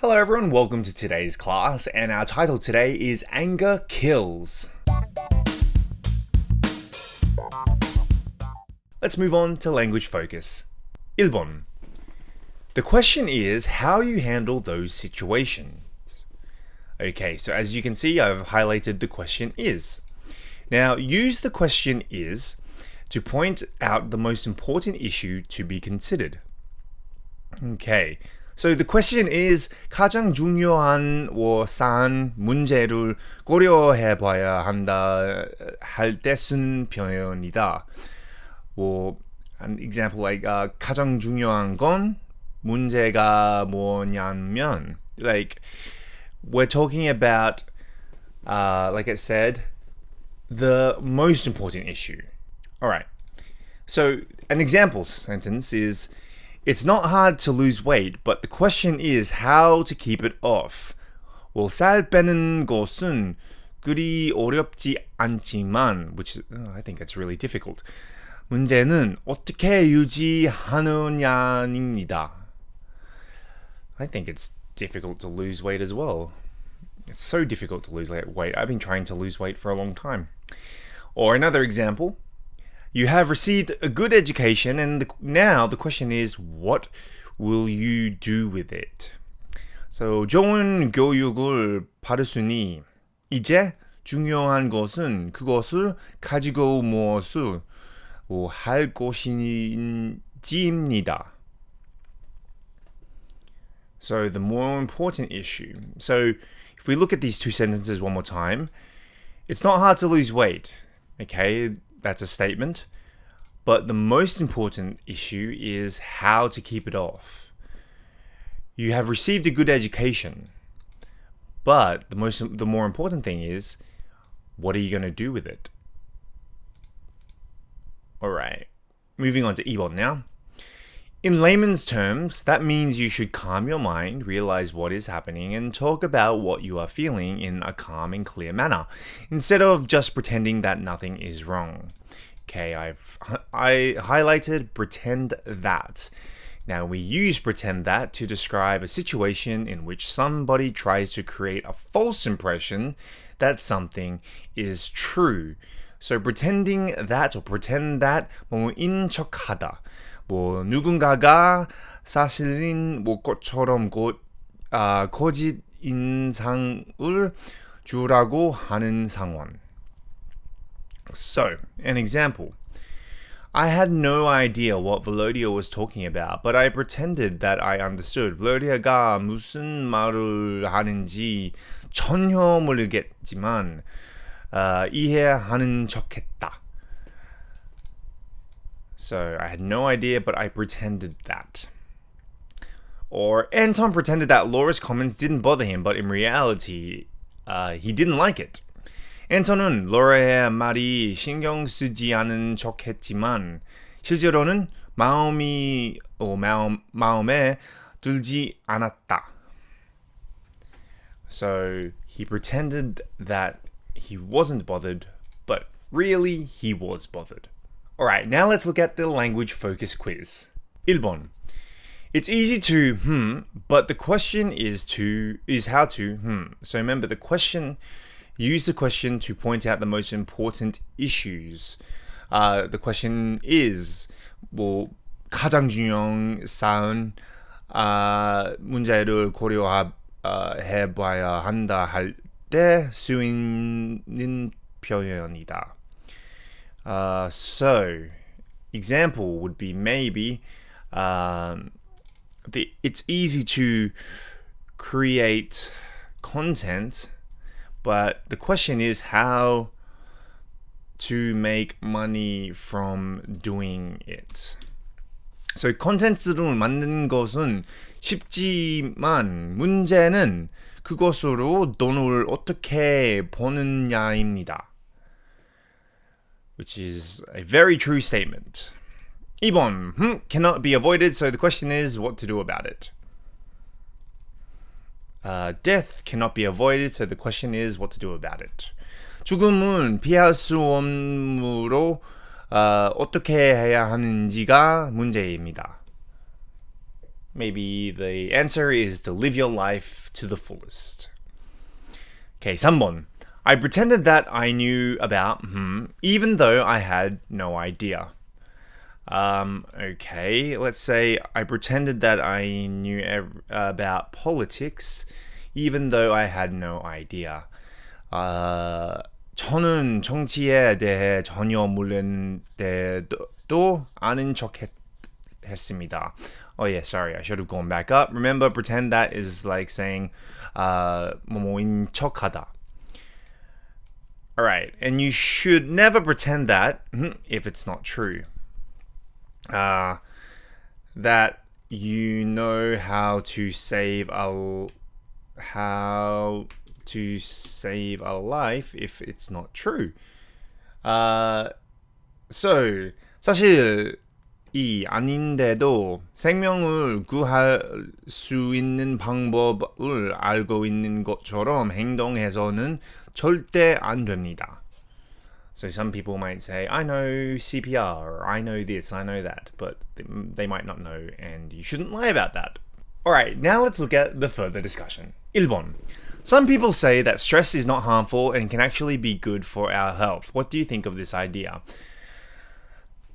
Hello everyone, welcome to today's class, and our title today is Anger Kills. Let's move on to language focus. 1번. The question is how you handle those situations. Okay, so as you can see, I've highlighted the question is. Now, use the question is to point out the most important issue to be considered. Okay, so the question is 가장 중요한 사안 문제를 고려해 봐야 한다 할 때 쓴 표현이다. An example like 가장 중요한 건 문제가 뭐냐면, like we're talking about like it said, the most important issue. All right. So an example sentence is, it's not hard to lose weight, but the question is how to keep it off. 살 빼는 것은 그리 어렵지 않지만, which I think that's really difficult. 문제는 어떻게 유지하느냐입니다. I think it's difficult to lose weight as well. It's so difficult to lose weight. I've been trying to lose weight for a long time. Or another example. You have received a good education, and now the question is, what will you do with it? So, 좋은 교육을 받았으니 이제 중요한 것은 그것을 가지고 무엇을 할 것인지입니다. So, the more important issue. So, if we look at these two sentences one more time, it's not hard to lose weight. Okay, that's a statement. But the most important issue is how to keep it off. You have received a good education, but the more important thing is, what are you going to do with it? Alright, moving on to 2번 now. In layman's terms, that means you should calm your mind, realize what is happening, and talk about what you are feeling in a calm and clear manner, instead of just pretending that nothing is wrong. Okay, I highlighted pretend that. Now we use pretend that to describe a situation in which somebody tries to create a false impression that something is true. So pretending that or pretend that 뭐인 척하다. 누군가가 사실인 것처럼 거짓 인상을 주라고 하는 상황. So, an example. I had no idea what Volodya was talking about, but I pretended that I understood. Volodya가 무슨 말을 하는지 전혀 모르겠지만 이해하는 척했다. So, I had no idea, but I pretended that. Or Anton pretended that Laura's comments didn't bother him, but in reality, he didn't like it. 앤턴은 로라의 말이 신경 쓰지 않은 척했지만 실제로는 마음에 들지 않았다. So he pretended that he wasn't bothered, but really he was bothered. Alright, now let's look at the language focus quiz. 1번. It's easy to but the question is how to So remember the question. Use the question to point out the most important issues. The question is 가장 중요한 사안 문제를 고려해 봐야 한다 할 때 쓰이는 표현이다. So, example would be maybe it's easy to create content, but the question is how to make money from doing it. So 콘텐츠를 만드는 것은 쉽지만 문제는 그것으로 돈을 어떻게 버느냐입니다. Which is a very true statement. 2번, cannot be avoided, so the question is what to do about it. Death cannot be avoided, so the question is what to do about it. 죽음은 피할 수 없으므로 어떻게 해야 하는지가 문제입니다. maybe the answer is to live your life to the fullest. Okay, 3번. I pretended that I knew about even though I had no idea. Okay, let's say I pretended that I knew about politics even though I had no idea. 저는 정치에 대해 전혀 모르는데도 아는 척 했습니다. Oh yeah, sorry, I should have gone back up. Remember, pretend that is like saying 뭐뭐인 척하다. Alright, and you should never pretend that if it's not true. That you know how to save a life if it's not true. So 사실 이 아닌데도 생명을 구할 수 있는 방법을 알고 있는 것처럼 행동해서는 절대 안 됩니다. So some people might say, I know CPR, or I know this, I know that, but they might not know, and you shouldn't lie about that. Alright, now let's look at the further discussion. 1번. Some people say that stress is not harmful and can actually be good for our health. What do you think of this idea?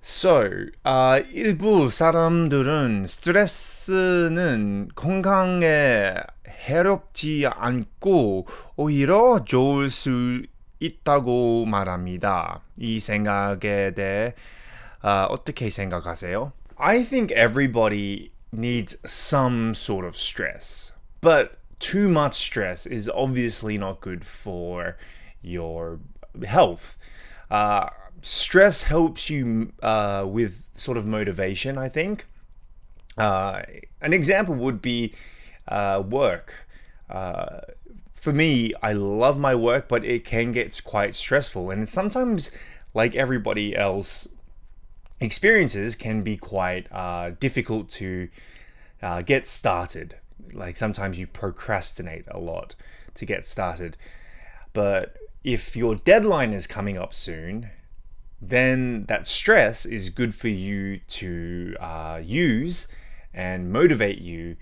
So, 일부 사람들은 스트레스는 건강에 해롭지 않고 오히려 좋을 수 있다고 말합니다. 이 생각에 대해 어떻게 생각하세요? I think everybody needs some sort of stress, but too much stress is obviously not good for your health. Stress helps you with sort of motivation, I think. An example would be work. For me, I love my work, but it can get quite stressful. And sometimes, like everybody else experiences, can be quite difficult to get started. Like sometimes you procrastinate a lot to get started. But if your deadline is coming up soon, then that stress is good for you to use and motivate you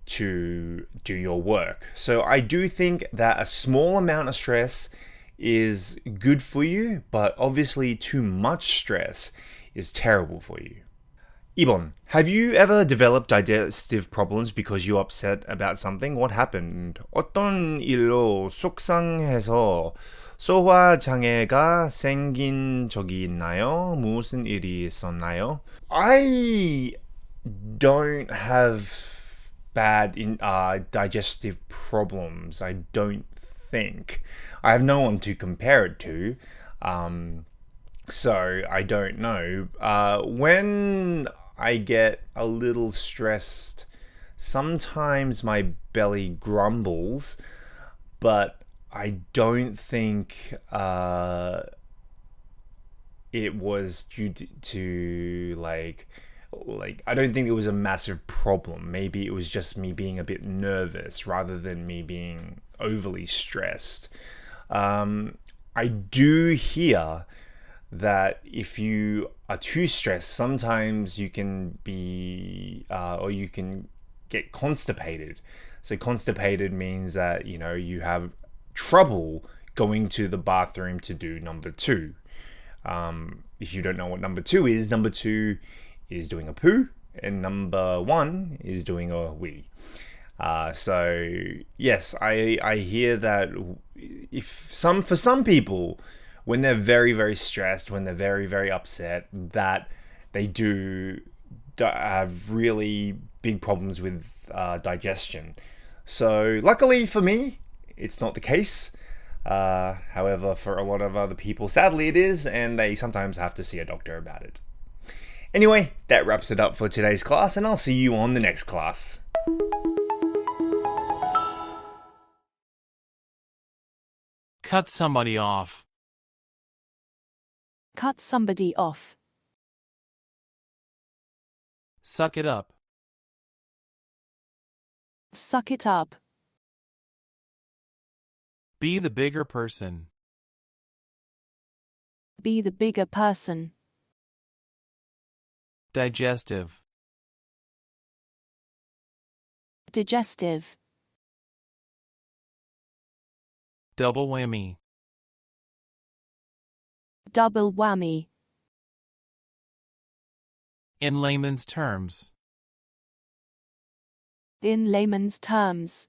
to do your work. So I do think that a small amount of stress is good for you, but obviously too much stress is terrible for you. 2번. Have you ever developed digestive problems because you're upset about something? What happened? 어떤 일로 속상해서 소화 장애가 생긴 적이 있나요? 무슨 일이 있었나요? I don't have bad digestive problems. I don't think. I have no one to compare it to. So I don't know. When I get a little stressed, sometimes my belly grumbles, but I don't think it was due to like I don't think it was a massive problem. Maybe it was just me being a bit nervous rather than me being overly stressed. I do hear that if you are too stressed, sometimes you can be or you can get constipated. So constipated means that you have trouble going to the bathroom to do number 2. If you don't know what number 2 is is doing a poo, and number 1 is doing a wee. So yes, I hear that for some people, when they're very, very stressed, when they're very, very upset, that they do have really big problems with digestion. So luckily for me, it's not the case. However, for a lot of other people, sadly it is, and they sometimes have to see a doctor about it. Anyway, that wraps it up for today's class, and I'll see you on the next class. Cut somebody off. Cut somebody off. Suck it up. Suck it up. Be the bigger person. Be the bigger person. Digestive. Digestive. Double whammy. Double whammy. In layman's terms. In layman's terms.